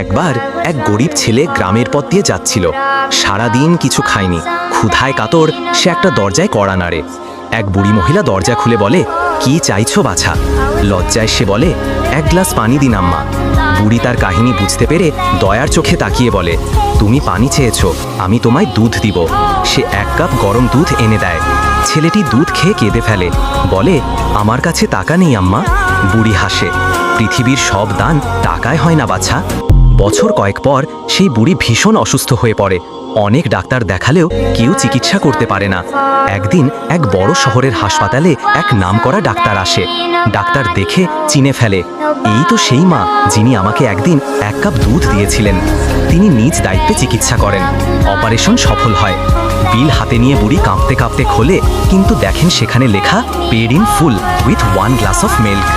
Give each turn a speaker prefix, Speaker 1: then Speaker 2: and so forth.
Speaker 1: একবার এক গরিব ছেলে গ্রামের পথ দিয়ে যাচ্ছিল। সারাদিন কিছু খায়নি, ক্ষুধায় কাতর সে একটা দরজায় কড়া নাড়ে। এক বুড়ি মহিলা দরজা খুলে বলে, কি চাইছো বাছা? লজ্জায় সে বলে, এক গ্লাস পানি দিন আম্মা। বুড়ি তার কাহিনী বুঝতে পেরে দয়ার চোখে তাকিয়ে বলে, তুমি পানি চেয়েছো, আমি তোমায় দুধ দিব। সে 1 কাপ গরম দুধ এনে দেয়। ছেলেটি দুধ খেয়ে কেঁদে ফেলে, বলে, আমার কাছে টাকা নেই আম্মা। বুড়ি হাসে, পৃথিবীর সব দান টাকায় হয় না বাছা। বছর কয়েক পর সেই বুড়ি ভীষণ অসুস্থ হয়ে পড়ে। অনেক ডাক্তার দেখালেও কেউ চিকিৎসা করতে পারে না। একদিন এক বড় শহরের হাসপাতালে এক নামকরা ডাক্তার আসে। ডাক্তার দেখে চিনে ফেলে, এই তো সেই মা যিনি আমাকে একদিন 1 কাপ দুধ দিয়েছিলেন। তিনি নিজ দায়িত্বে চিকিৎসা করেন। অপারেশন সফল হয়। বিল হাতে নিয়ে বুড়ি কাঁপতে কাঁপতে খোলে, কিন্তু দেখেন সেখানে লেখা, paid in full with 1 glass of milk.